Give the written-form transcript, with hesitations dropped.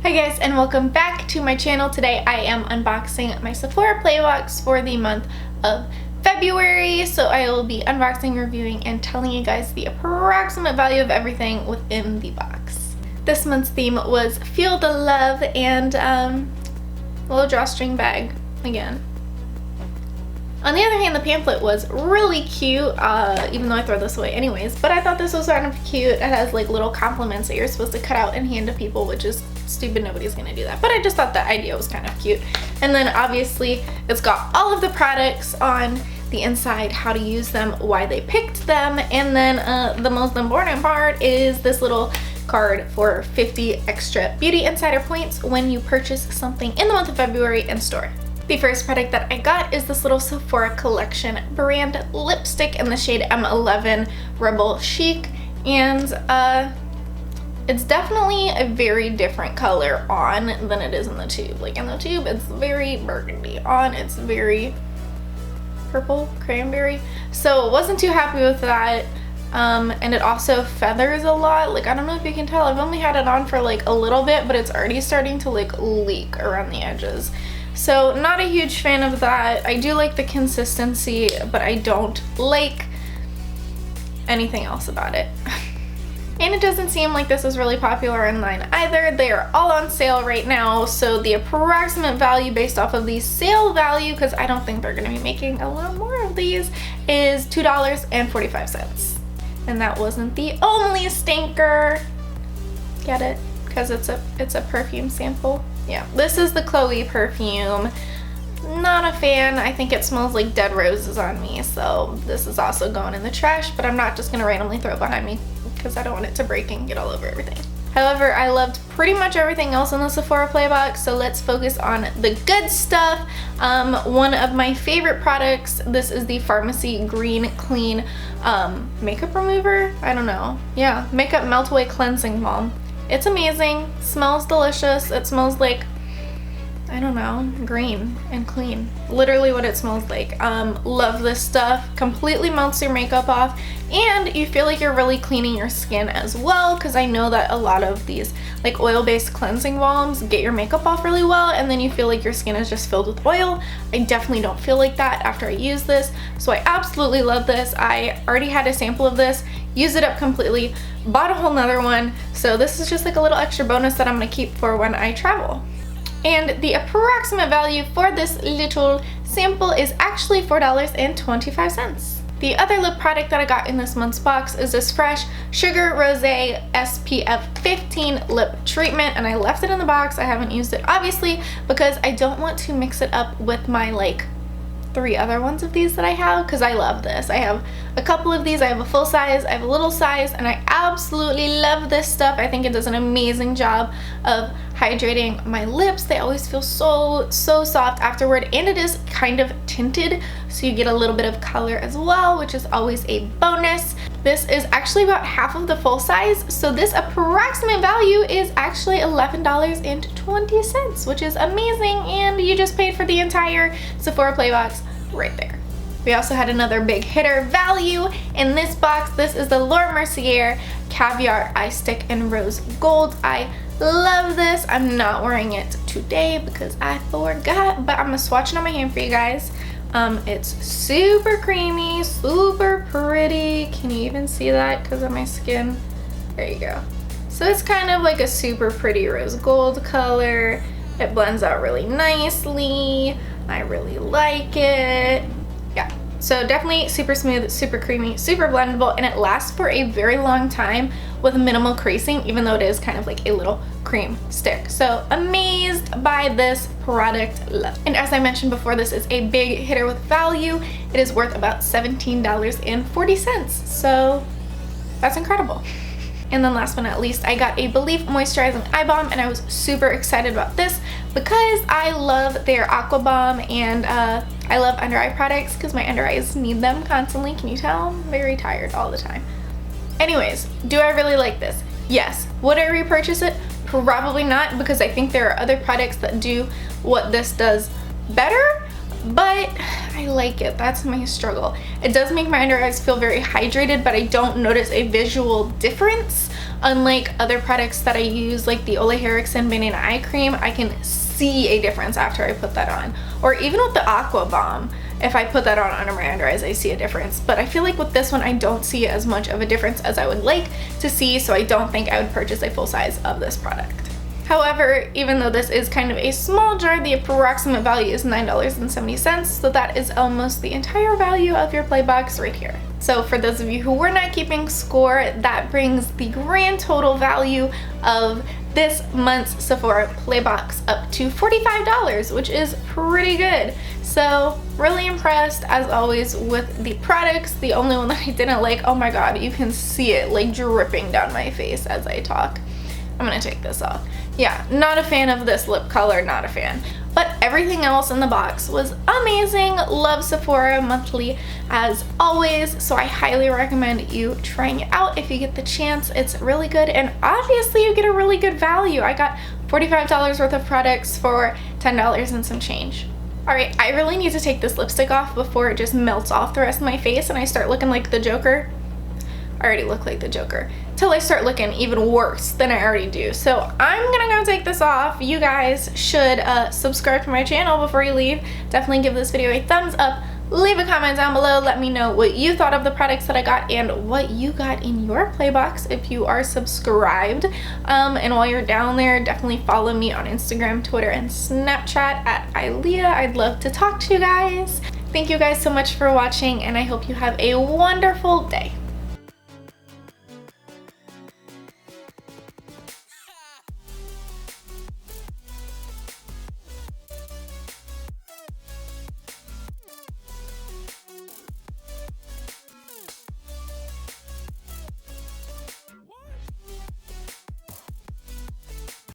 Hi guys, and welcome back to my channel. Today I am unboxing my Sephora Play Box for the month of February. So I will be unboxing, reviewing, and telling you guys the approximate value of everything within the box. This month's theme was Feel the Love and little drawstring bag again. On the other hand, the pamphlet was really cute, even though I throw this away anyways, but I thought this was kind of cute. It has like little compliments that you're supposed to cut out and hand to people, which is stupid. Nobody's gonna do that, but I just thought the idea was kind of cute. And then obviously it's got all of the products on the inside, how to use them, why they picked them, and then the most important part is this little card for 50 extra beauty insider points when you purchase something in the month of February in store. The first product that I got is this little Sephora Collection brand lipstick in the shade M11 Rebel Chic, and it's definitely a very different color on than it is in the tube. Like in the tube it's very burgundy, on it's very purple cranberry, so wasn't too happy with that. And it also feathers a lot. Like I don't know if you can tell, I've only had it on for like a little bit, but it's already starting to like leak around the edges. So not a huge fan of that. I do like the consistency, but I don't like anything else about it. And it doesn't seem like this is really popular online either. They are all on sale right now, so the approximate value based off of the sale value, because I don't think they're going to be making a lot more of these, is $2.45. And that wasn't the only stinker. Get it? Because it's a perfume sample. Yeah, this is the Chloe perfume. Not a fan. I think it smells like dead roses on me, so this is also going in the trash, but I'm not just gonna randomly throw it behind me because I don't want it to break and get all over everything. However, I loved pretty much everything else in the Sephora Play Box, so let's focus on the good stuff. One of my favorite products, this is the Pharmacy Green Clean makeup remover. I don't know. Yeah, makeup melt away cleansing balm. It's amazing, smells delicious. It smells like, I don't know, green and clean. Literally what it smells like. Love this stuff. Completely melts your makeup off, and you feel like you're really cleaning your skin as well, because I know that a lot of these like oil-based cleansing balms get your makeup off really well, and then you feel like your skin is just filled with oil. I definitely don't feel like that after I use this, so I absolutely love this. I already had a sample of this, used it up completely, bought a whole nother one, so this is just like a little extra bonus that I'm gonna keep for when I travel. And the approximate value for this little sample is actually $4.25. The other lip product that I got in this month's box is this Fresh Sugar Rosé SPF 15 lip treatment, and I left it in the box. I haven't used it obviously because I don't want to mix it up with my like 3 other ones of these that I have, because I love this. I have a couple of these. I have a full size, I have a little size, and I absolutely love this stuff. I think it does an amazing job of hydrating my lips. They always feel so soft afterward, and it is kind of tinted, so you get a little bit of color as well, which is always a bonus. This is actually about half of the full size, so this approximate value is actually $11.20, which is amazing, and you just paid for the entire Sephora Play Box right there. We also had another big hitter value in this box. This is the Laura Mercier Caviar Eye Stick in Rose Gold. I love this. I'm not wearing it today because I forgot, but I'm gonna swatch it on my hand for you guys. It's super creamy, super pretty. Can you even see that because of my skin? There you go. So it's kind of like a super pretty rose gold color. It blends out really nicely. I really like it. Yeah, so definitely super smooth, super creamy, super blendable, and it lasts for a very long time with minimal creasing, even though it is kind of like a little cream stick. So amazed by this product. And as I mentioned before, this is a big hitter with value. It is worth about $17.40, so that's incredible. And then last but not least, I got a belif moisturizing eye balm, and I was super excited about this because I love their aqua balm, and I love under eye products because my under eyes need them constantly. Can you tell? I'm very tired all the time. Anyways, do I really like this? Yes. Would I repurchase it? Probably not, because I think there are other products that do what this does better, but I like it. That's my struggle. It does make my under eyes feel very hydrated, but I don't notice a visual difference Unlike other products that I use, like the Ole Henriksen Banana Eye Cream, I can see a difference after I put that on. Or even with the Aqua Bomb, if I put that on under my under eyes, I see a difference. But I feel like with this one, I don't see as much of a difference as I would like to see, so I don't think I would purchase a full size of this product. However, even though this is kind of a small jar, the approximate value is $9.70, so that is almost the entire value of your play box right here. So for those of you who were not keeping score, that brings the grand total value of this month's Sephora play box up to $45, which is pretty good. So really impressed as always with the products. The only one that I didn't like, oh my god, you can see it like dripping down my face as I talk. I'm gonna take this off. Yeah, not a fan of this lip color, not a fan. But everything else in the box was amazing. Love Sephora monthly as always, so I highly recommend you trying it out if you get the chance. It's really good, and obviously you get a really good value. I got $45 worth of products for $10 and some change. Alright, I really need to take this lipstick off before it just melts off the rest of my face and I start looking like the Joker. I already look like the Joker. Till I start looking even worse than I already do. So I'm gonna go take this off. You guys should subscribe to my channel before you leave. Definitely give this video a thumbs up. Leave a comment down below. Let me know what you thought of the products that I got and what you got in your play box if you are subscribed. And while you're down there, definitely follow me on Instagram, Twitter, and Snapchat at Ilea. I'd love to talk to you guys. Thank you guys so much for watching, and I hope you have a wonderful day.